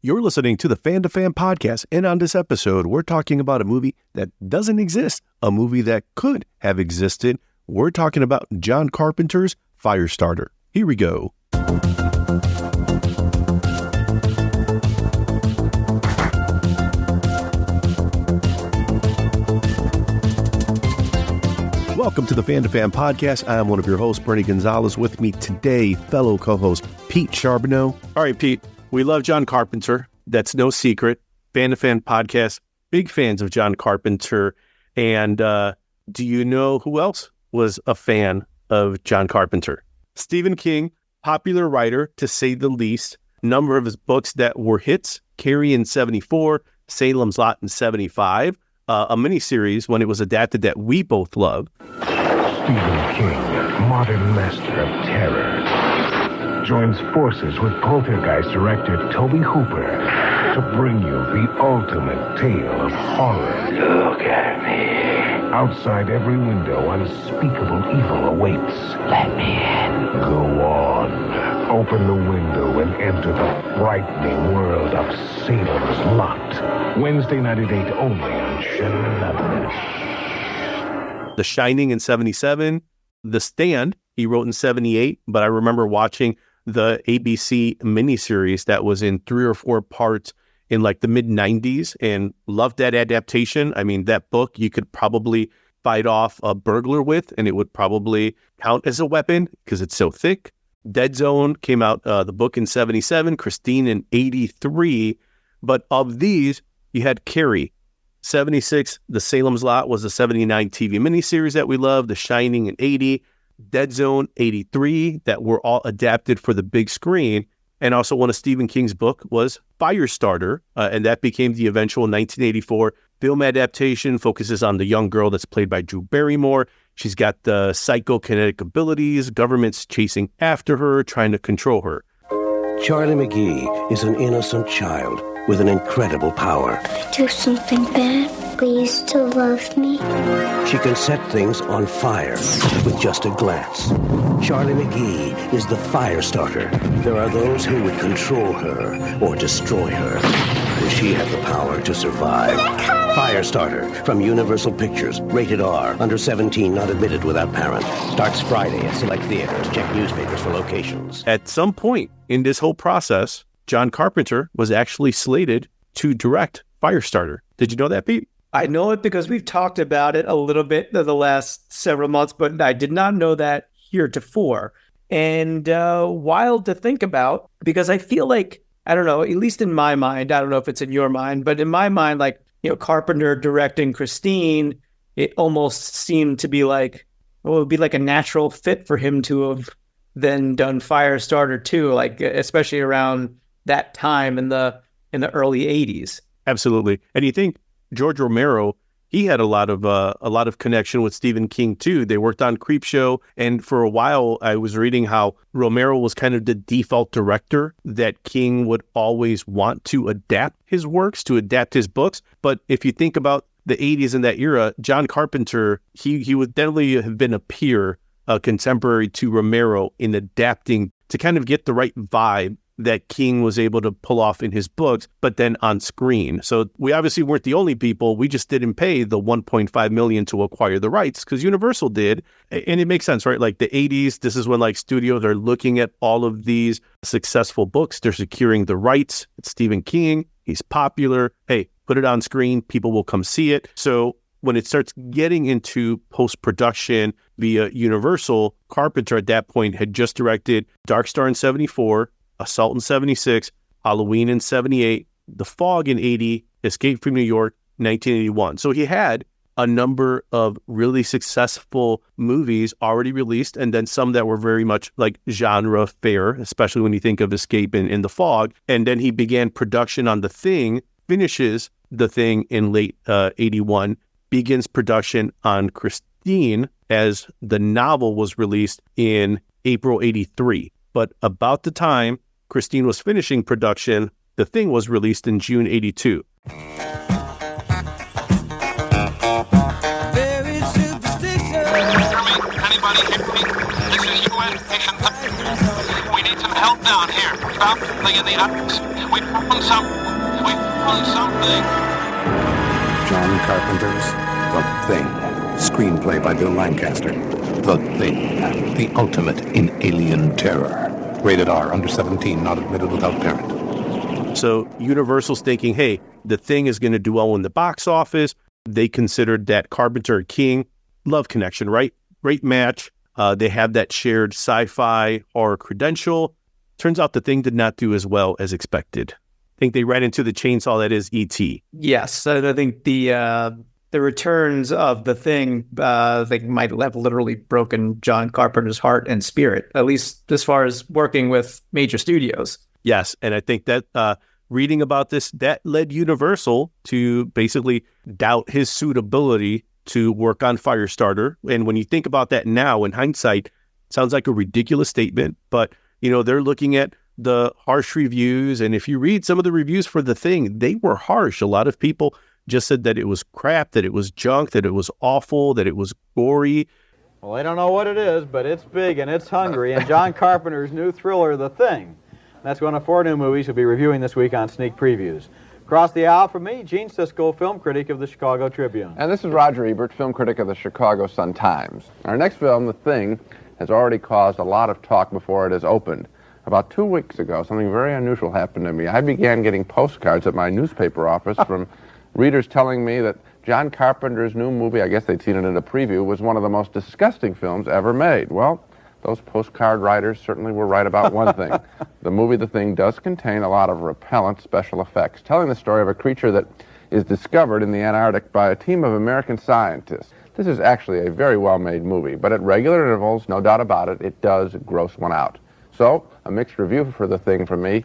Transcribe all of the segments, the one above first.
You're listening to the Fan2Fan Podcast, and on this episode, we're talking about a movie that doesn't exist, a movie that could have existed. We're talking about John Carpenter's Firestarter. Here we go. Welcome to the Fan2Fan Podcast. I'm one of your hosts, Bernie Gonzalez. With me today, fellow co-host Pete Charbonneau. All right, Pete, we love John Carpenter. That's no secret. Fan2Fan Podcast, big fans of John Carpenter. And do you know who else was a fan of John Carpenter? Stephen King, popular writer, to say the least. Number of his books that were hits: Carrie in 74, Salem's Lot in 75. A miniseries when it was adapted that we both love. Stephen King, modern master of terror, joins forces with Poltergeist director Tobe Hooper to bring you the ultimate tale of horror. Look at me. Outside every window, unspeakable evil awaits. Let me in. Go on. Open the window and enter the frightening world of Salem's Lot. Wednesday night at 8 only on Channel 11. The Shining in 77. The Stand, he wrote in 78, but I remember watching the ABC miniseries that was in 3 or 4 parts in like the mid-90s and loved that adaptation. I mean, that book you could probably fight off a burglar with, and it would probably count as a weapon because it's so thick. Dead Zone came out, the book in 77, Christine in 83. But of these, you had Carrie, 76. The Salem's Lot was a 79 TV miniseries that we love. The Shining in 80. Dead Zone 83, that were all adapted for the big screen. And also one of Stephen King's book was Firestarter, and that became the eventual 1984 film adaptation. Focuses on the young girl that's played by Drew Barrymore. She's got the psychokinetic abilities, government's chasing after her, trying to control her. Charlie McGee is an innocent child with an incredible power. Do something bad? Please to love me. She can set things on fire with just a glance. Charlie McGee is the Firestarter. There are those who would control her or destroy her. And she had the power to survive. Firestarter from Universal Pictures. Rated R. Under 17, not admitted without parent. Starts Friday at select theaters. Check newspapers for locations. At some point in this whole process, John Carpenter was actually slated to direct Firestarter. Did you know that, Pete? I know it because we've talked about it a little bit in the last several months, but I did not know that heretofore. And wild to think about, because I feel like, I don't know, at least in my mind, I don't know if it's in your mind, but in my mind, like, you know, Carpenter directing Christine, it almost seemed to be like, well, it would be like a natural fit for him to have then done Firestarter too, like especially around that time in the early 80s. Absolutely. And you think George Romero, he had a lot of connection with Stephen King too. They worked on Creepshow, and for a while I was reading how Romero was kind of the default director that King would always want to adapt his works, to adapt his books. But if you think about the 80s in that era, John Carpenter, he would definitely have been a peer, contemporary to Romero in adapting to kind of get the right vibe that King was able to pull off in his books, but then on screen. So we obviously weren't the only people. We just didn't pay the $1.5 million to acquire the rights because Universal did. And it makes sense, right? Like the 80s, this is when like studios are looking at all of these successful books. They're securing the rights. It's Stephen King. He's popular. Hey, put it on screen. People will come see it. So when it starts getting into post-production via Universal, Carpenter at that point had just directed Dark Star in 74, Assault in 76, Halloween in 78, The Fog in 80, Escape from New York, 1981. So he had a number of really successful movies already released, and then some that were very much like genre fare, especially when you think of Escape in The Fog. And then he began production on The Thing, finishes The Thing in late 81, begins production on Christine as the novel was released in April 83. But about the time Christine was finishing production, The Thing was released in June 82. Anybody hear me? This is UN Patient. We need some help down here. Stop in the We found something. We found something. John Carpenter's The Thing. Screenplay by Bill Lancaster. The Thing. The ultimate in alien terror. Rated R, under 17, not admitted without parent. So Universal's thinking, hey, The Thing is going to do well in the box office. They considered that Carpenter and King, love connection, right? Great match. They have that shared sci-fi horror credential. Turns out The Thing did not do as well as expected. I think they ran into the chainsaw that is E.T. Yes, I think the returns of The Thing, they might have literally broken John Carpenter's heart and spirit, at least as far as working with major studios. Yes, and I think that reading about this, that led Universal to basically doubt his suitability to work on Firestarter. And when you think about that now, in hindsight, it sounds like a ridiculous statement, but they're looking at the harsh reviews. And if you read some of the reviews for The Thing, they were harsh. A lot of people just said that it was crap, that it was junk, that it was awful, that it was gory. Well, I don't know what it is, but it's big and it's hungry. And John Carpenter's new thriller, The Thing. That's one of 4 new movies we'll be reviewing this week on Sneak Previews. Across the aisle from me, Gene Siskel, film critic of the Chicago Tribune. And this is Roger Ebert, film critic of the Chicago Sun-Times. Our next film, The Thing, has already caused a lot of talk before it has opened. About 2 weeks ago, something very unusual happened to me. I began getting postcards at my newspaper office from readers telling me that John Carpenter's new movie, I guess they'd seen it in a preview, was one of the most disgusting films ever made. Well, those postcard writers certainly were right about one thing. The movie The Thing does contain a lot of repellent special effects, telling the story of a creature that is discovered in the Antarctic by a team of American scientists. This is actually a very well-made movie, but at regular intervals, no doubt about it, it does gross one out. So, a mixed review for The Thing from me.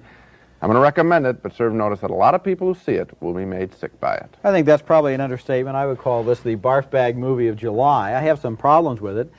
I'm going to recommend it, but serve notice that a lot of people who see it will be made sick by it. I think that's probably an understatement. I would call this the barf bag movie of July. I have some problems with it.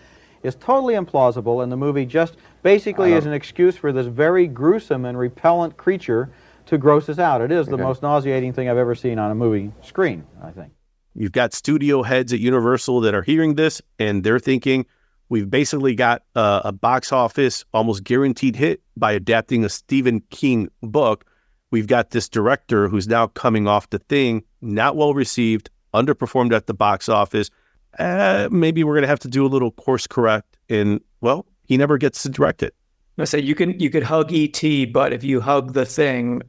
It's totally implausible, and the movie just basically is an excuse for this very gruesome and repellent creature to gross us out. It is the most nauseating thing I've ever seen on a movie screen, I think. You've got studio heads at Universal that are hearing this, and they're thinking, we've basically got a box office almost guaranteed hit by adapting a Stephen King book. We've got this director who's now coming off The Thing, not well received, underperformed at the box office. Maybe we're going to have to do a little course correct, and, well, he never gets to direct it. I say you could hug E.T., but if you hug The Thing,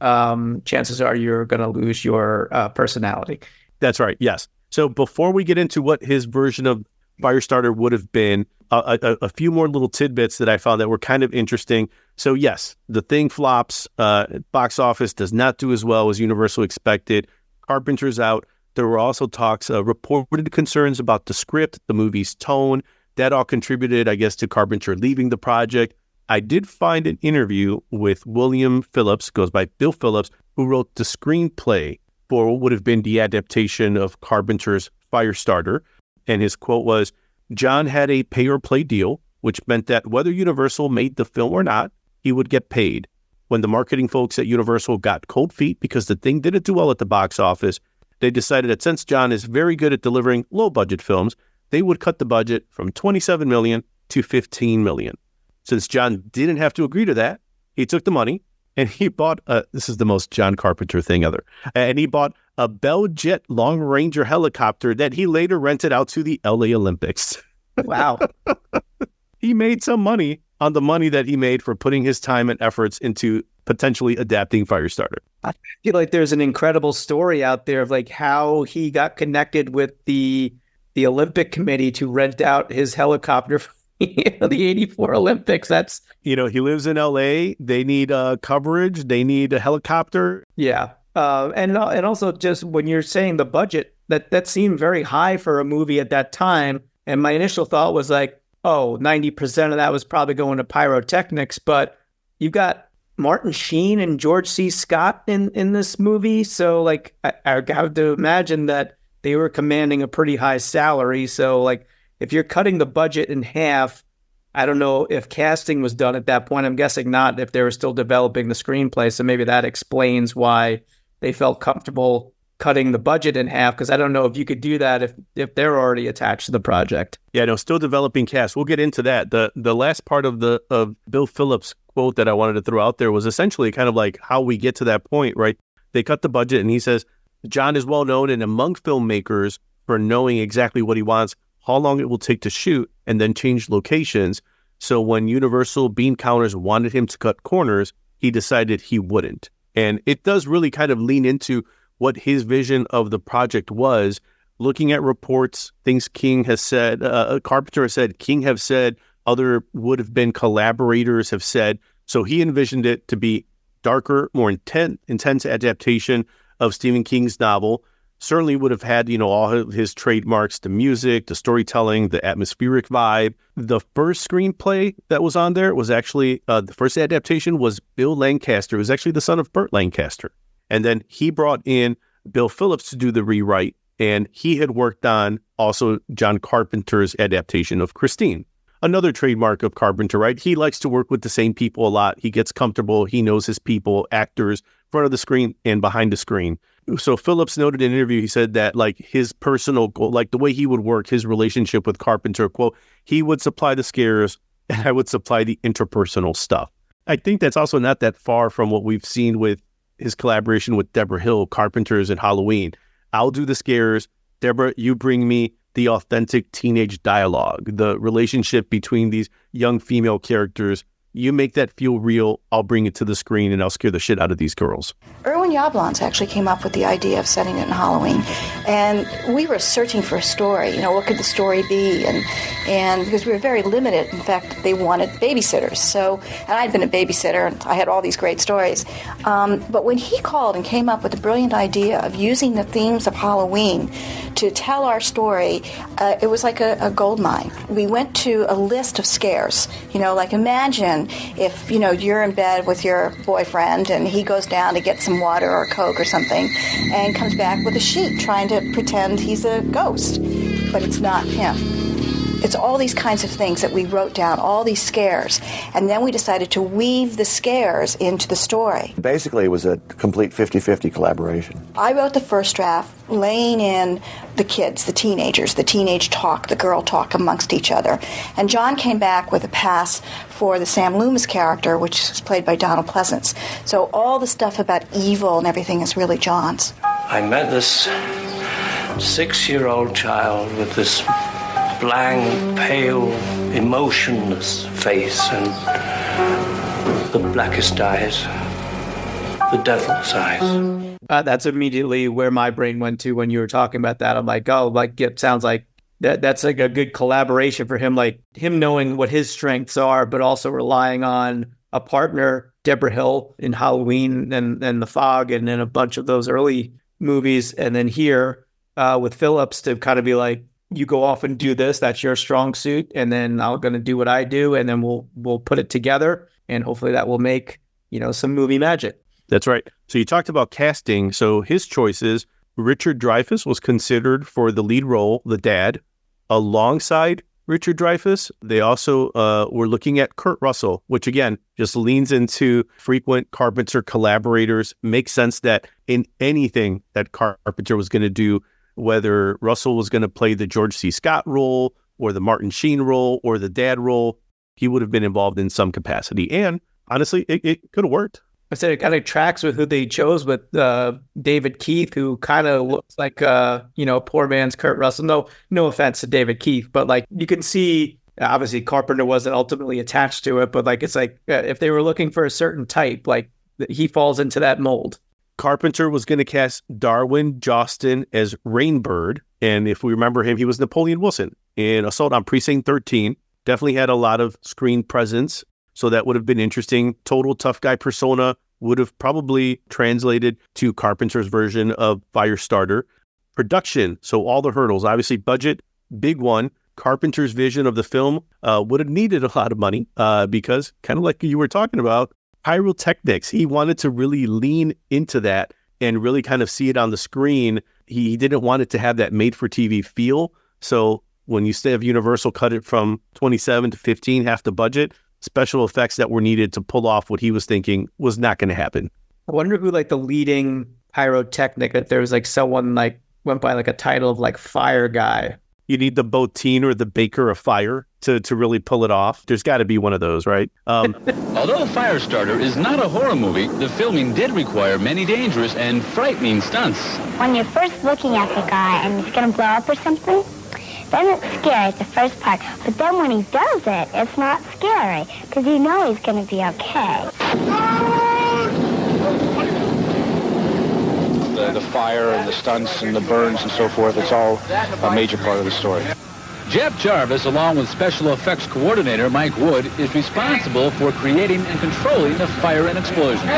chances are you're going to lose your personality. That's right, yes. So before we get into what his version of Firestarter would have been, a few more little tidbits that I found that were kind of interesting. So yes, The Thing flops. Box office does not do as well as Universal expected. Carpenter's out. There were also talks, reported concerns about the script, the movie's tone. That all contributed, I guess, to Carpenter leaving the project. I did find an interview with William Phillips, goes by Bill Phillips, who wrote the screenplay for what would have been the adaptation of Carpenter's Firestarter. And his quote was, John had a pay-or-play deal, which meant that whether Universal made the film or not, he would get paid. When the marketing folks at Universal got cold feet because The Thing didn't do well at the box office, they decided that since John is very good at delivering low-budget films, they would cut the budget from $27 million to $15 million. Since John didn't have to agree to that, he took the money and he bought, this is the most John Carpenter thing ever, and he bought a Bell Jet Long Ranger helicopter that he later rented out to the LA Olympics. Wow. He made some money on the money that he made for putting his time and efforts into potentially adapting Firestarter. I feel like there's an incredible story out there of like how he got connected with the Olympic Committee to rent out his helicopter for the 84 Olympics. That's, he lives in LA. They need coverage. They need a helicopter. Yeah. And also just when you're saying the budget, that seemed very high for a movie at that time. And my initial thought was like, 90% of that was probably going to pyrotechnics, but you've got Martin Sheen and George C. Scott in this movie. So like, I have to imagine that they were commanding a pretty high salary. So like, if you're cutting the budget in half, I don't know if casting was done at that point. I'm guessing not, if they were still developing the screenplay. So maybe that explains why they felt comfortable cutting the budget in half, because I don't know if you could do that if they're already attached to the project. Yeah, no, still developing cast. We'll get into that. The last part of Bill Phillips' quote that I wanted to throw out there was essentially kind of like how we get to that point, right? They cut the budget, and he says, John is well known and among filmmakers for knowing exactly what he wants, how long it will take to shoot, and then change locations. So when Universal bean counters wanted him to cut corners, he decided he wouldn't. And it does really kind of lean into what his vision of the project was. Looking at reports, things King has said, Carpenter has said, King have said, other would have been collaborators have said. So he envisioned it to be darker, more intense adaptation of Stephen King's novel. Certainly would have had, all of his trademarks, the music, the storytelling, the atmospheric vibe. The first screenplay that was on there was actually, the first adaptation was Bill Lancaster. It was actually the son of Burt Lancaster. And then he brought in Bill Phillips to do the rewrite, and he had worked on also John Carpenter's adaptation of Christine. Another trademark of Carpenter, right? He likes to work with the same people a lot. He gets comfortable. He knows his people, actors, front of the screen and behind the screen. So Phillips noted in an interview, he said that like his personal goal, like the way he would work, his relationship with Carpenter, quote, he would supply the scares and I would supply the interpersonal stuff. I think that's also not that far from what we've seen with his collaboration with Deborah Hill, Carpenter's and Halloween. I'll do the scares. Deborah, you bring me the authentic teenage dialogue, the relationship between these young female characters. You make that feel real. I'll bring it to the screen and I'll scare the shit out of these girls. Erwin Yablans actually came up with the idea of setting it in Halloween. And we were searching for a story. What could the story be? And because we were very limited. In fact, they wanted babysitters. And I'd been a babysitter and I had all these great stories. But when he called and came up with the brilliant idea of using the themes of Halloween to tell our story, it was like a gold mine. We went to a list of scares. Like imagine if, you're in bed with your boyfriend and he goes down to get some water or Coke or something and comes back with a sheet trying to pretend he's a ghost, but it's not him. It's all these kinds of things that we wrote down, all these scares, and then we decided to weave the scares into the story. Basically, it was a complete 50-50 collaboration. I wrote the first draft, laying in the kids, the teenagers, the teenage talk, the girl talk amongst each other. And John came back with a pass for the Sam Loomis character, which is played by Donald Pleasance. So all the stuff about evil and everything is really John's. I met this 6-year-old child with this blank, pale, emotionless face and the blackest eyes, the devil's eyes. That's immediately where my brain went to when you were talking about that. I'm like, it sounds like that's like a good collaboration for him, like him knowing what his strengths are, but also relying on a partner, Deborah Hill in Halloween and The Fog and then a bunch of those early movies. And then here with Phillips to kind of be like, you go off and do this, that's your strong suit, and then I'm going to do what I do, and then we'll put it together, and hopefully that will make, some movie magic. That's right. So you talked about casting. So his choices, Richard Dreyfuss was considered for the lead role, the dad. Alongside Richard Dreyfuss, they also were looking at Kurt Russell, which again, just leans into frequent Carpenter collaborators. Makes sense that in anything that Carpenter was going to do, whether Russell was going to play the George C. Scott role or the Martin Sheen role or the dad role, he would have been involved in some capacity. And honestly, it could have worked. I said it kind of tracks with who they chose with David Keith, who kind of looks like, poor man's Kurt Russell. No offense to David Keith, but like you can see, obviously Carpenter wasn't ultimately attached to it, but like it's like if they were looking for a certain type, like he falls into that mold. Carpenter was going to cast Darwin Jostin as Rainbird. And if we remember him, he was Napoleon Wilson in Assault on Precinct 13. Definitely had a lot of screen presence. So that would have been interesting. Total tough guy persona would have probably translated to Carpenter's version of Firestarter. Production. So all the hurdles, obviously budget, big one. Carpenter's vision of the film would have needed a lot of money because kind of like you were talking about, pyrotechnics. He wanted to really lean into that and really kind of see it on the screen. He didn't want it to have that made-for-TV feel. So when you say of Universal cut it from 27 to 15, half the budget, special effects that were needed to pull off what he was thinking was not going to happen. I wonder who like the leading pyrotechnic, that there was like someone like went by like a title of like fire guy. You need the Botine or the Baker of Fire to really pull it off. There's got to be one of those, right? Although Firestarter is not a horror movie, the filming did require many dangerous and frightening stunts. When you're first looking at the guy and he's going to blow up or something, then it's scary, the first part. But then when he does it, it's not scary, because you know he's going to be okay. The fire and the stunts and the burns and so forth, it's all a major part of the story. Jeff Jarvis, along with special effects coordinator Mike Wood, is responsible for creating and controlling the fire and explosions.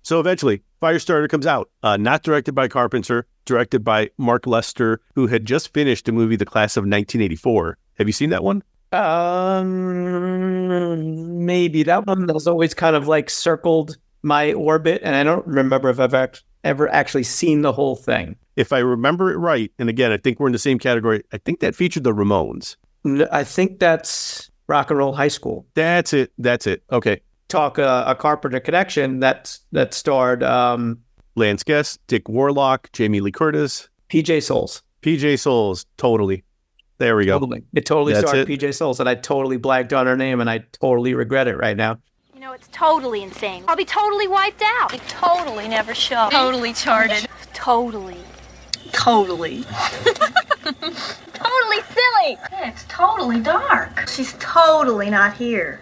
So eventually, Firestarter comes out, not directed by Carpenter, directed by Mark Lester, who had just finished the movie The Class of 1984. Have you seen that one? Maybe. That one was always kind of like circled my orbit, and I don't remember if I've ever actually seen the whole thing. If I remember it right, and again, I think we're in the same category, I think that featured the Ramones. I think that's Rock and Roll High School. That's it. Okay. Talk a Carpenter connection that starred Lance Guest, Dick Warlock, Jamie Lee Curtis. PJ Souls. PJ Souls, totally. There we go. Totally. It totally starred PJ Souls, and I totally blanked on her name, and I totally regret it right now. You know, it's totally insane. I'll be totally wiped out. It totally never shows. Totally charted. Totally. Totally silly. Yeah, it's totally dark. She's totally not here.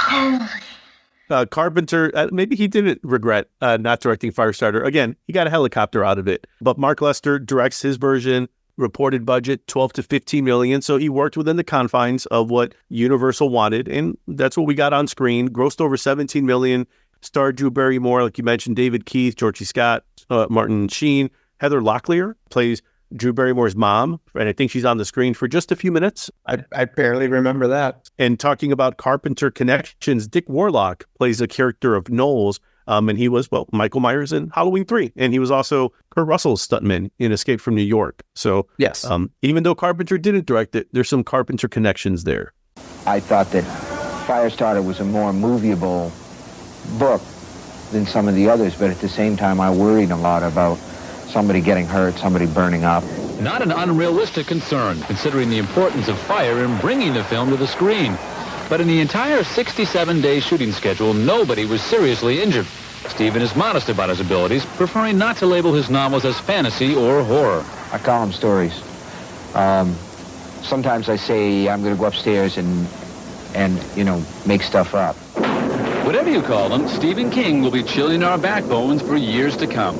Totally. Carpenter, maybe he didn't regret not directing Firestarter. Again, he got a helicopter out of it. But Mark Lester directs his version. Reported budget 12 to 15 million. So he worked within the confines of what Universal wanted, and that's what we got on screen. Grossed over 17 million. Starred Drew Barrymore, like you mentioned, David Keith, George C. Scott, Martin Sheen. Heather Locklear plays Drew Barrymore's mom, and I think she's on the screen for just a few minutes. I barely remember that. And talking about Carpenter connections, Dick Warlock plays a character of Knowles, and he was, Michael Myers in Halloween 3, and he was also Kurt Russell's stuntman in Escape from New York. So, yes, even though Carpenter didn't direct it, there's some Carpenter connections there. I thought that Firestarter was a more movable book than some of the others, but at the same time, I worried a lot about somebody getting hurt, somebody burning up. Not an unrealistic concern, considering the importance of fire in bringing the film to the screen. But in the entire 67-day shooting schedule, nobody was seriously injured. Stephen is modest about his abilities, preferring not to label his novels as fantasy or horror. I call them stories. Sometimes I say I'm going to go upstairs and make stuff up. Whatever you call them, Stephen King will be chilling our backbones for years to come.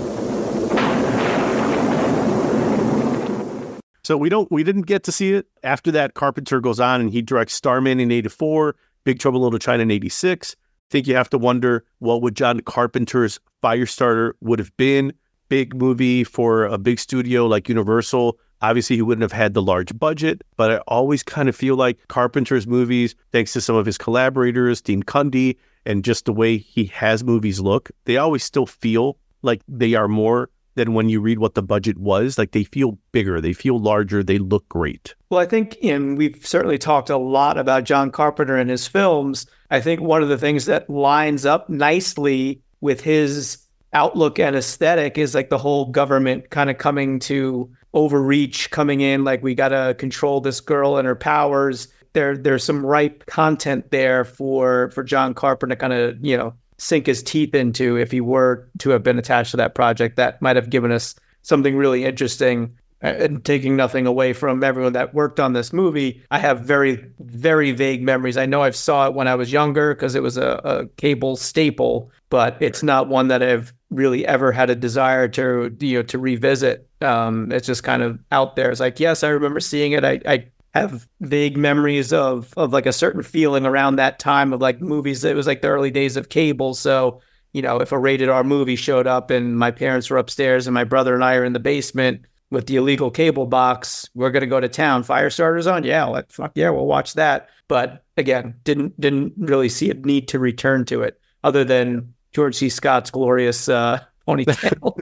So we didn't get to see it. After that, Carpenter goes on and he directs Starman in 84, Big Trouble in Little China in 86. I think you have to wonder what would John Carpenter's Firestarter would have been. Big movie for a big studio like Universal. Obviously, he wouldn't have had the large budget, but I always kind of feel like Carpenter's movies, thanks to some of his collaborators, Dean Cundey, and just the way he has movies look, they always still feel like they are more than when you read what the budget was. Like, they feel bigger, they feel larger, they look great. Well, I think, and we've certainly talked a lot about John Carpenter and his films. I think one of the things that lines up nicely with his outlook and aesthetic is like the whole government kind of coming to overreach, coming in, like, we got to control this girl and her powers. There's some ripe content there for John Carpenter to kind of, sink his teeth into if he were to have been attached to that project. That might have given us something really interesting. And taking nothing away from everyone that worked on this movie, I have very, very vague memories. I know I've saw it when I was younger because it was a cable staple, but it's not one that I've really ever had a desire to revisit. It's just kind of out there. It's like, yes, I remember seeing it. I have vague memories of like a certain feeling around that time of like movies. It was like the early days of cable. So, if a rated R movie showed up and my parents were upstairs and my brother and I are in the basement with the illegal cable box, we're going to go to town. Firestarter's on. Yeah, we'll watch that. But again, didn't really see a need to return to it other than George C. Scott's glorious ponytail.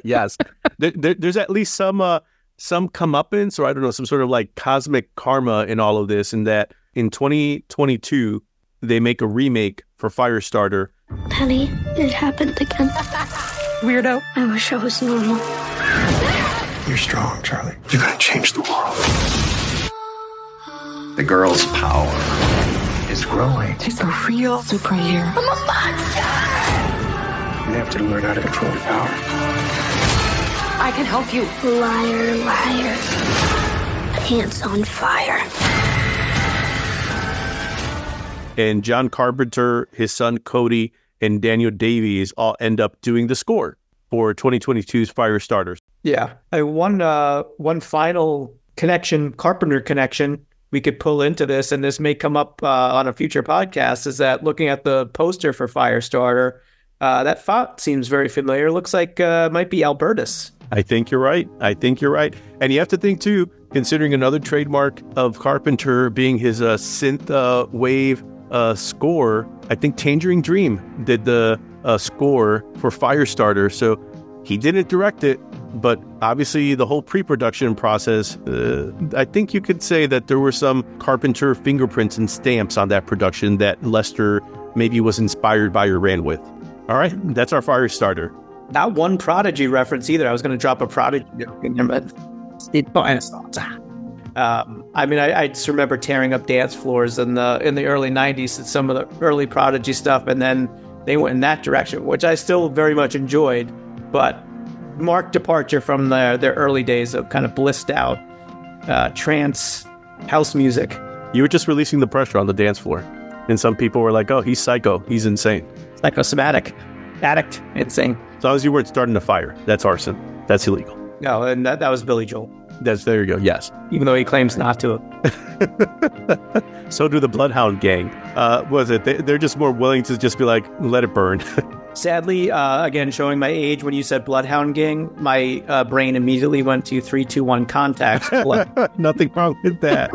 Yes. There's at least some comeuppance, or I don't know, some sort of like cosmic karma in all of this, in that in 2022, they make a remake for Firestarter, Daddy, it happened again. Weirdo. I wish I was normal. You're strong, Charlie. You're gonna change the world. The girl's power is growing. She's a real superhero. I'm a monster. You have to learn how to control your power. I can help you. Liar, liar. Pants on fire. And John Carpenter, his son Cody, and Daniel Davies all end up doing the score for 2022's Firestarter. Yeah. One final connection, Carpenter connection, we could pull into this, and this may come up on a future podcast, is that looking at the poster for Firestarter, that font seems very familiar. Looks like might be Albertus. I think you're right. And you have to think, too, considering another trademark of Carpenter being his synth wave score, I think Tangerine Dream did the score for Firestarter. So he didn't direct it, but obviously the whole pre-production process, I think you could say that there were some Carpenter fingerprints and stamps on that production that Lester maybe was inspired by or ran with. All right, that's our Firestarter. Not one Prodigy reference either. I was going to drop a Prodigy joke in there, but I just remember tearing up dance floors in the early 90s at some of the early Prodigy stuff, and then they went in that direction, which I still very much enjoyed, but marked departure from their early days of kind of blissed out trance house music. You were just releasing the pressure on the dance floor, and some people were like, oh, he's psycho, he's insane. Psychosomatic, addict, insane. As long as you weren't starting a fire, that's arson. That's illegal. No, and that was Billy Joel. There you go, yes. Even though he claims not to. So do the Bloodhound Gang. They're just more willing to just be like, let it burn. Sadly, again, showing my age, when you said Bloodhound Gang, my brain immediately went to 3, 2, 1 Contact. Nothing wrong with that.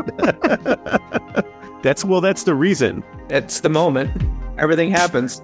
That's the reason. It's the moment. Everything happens.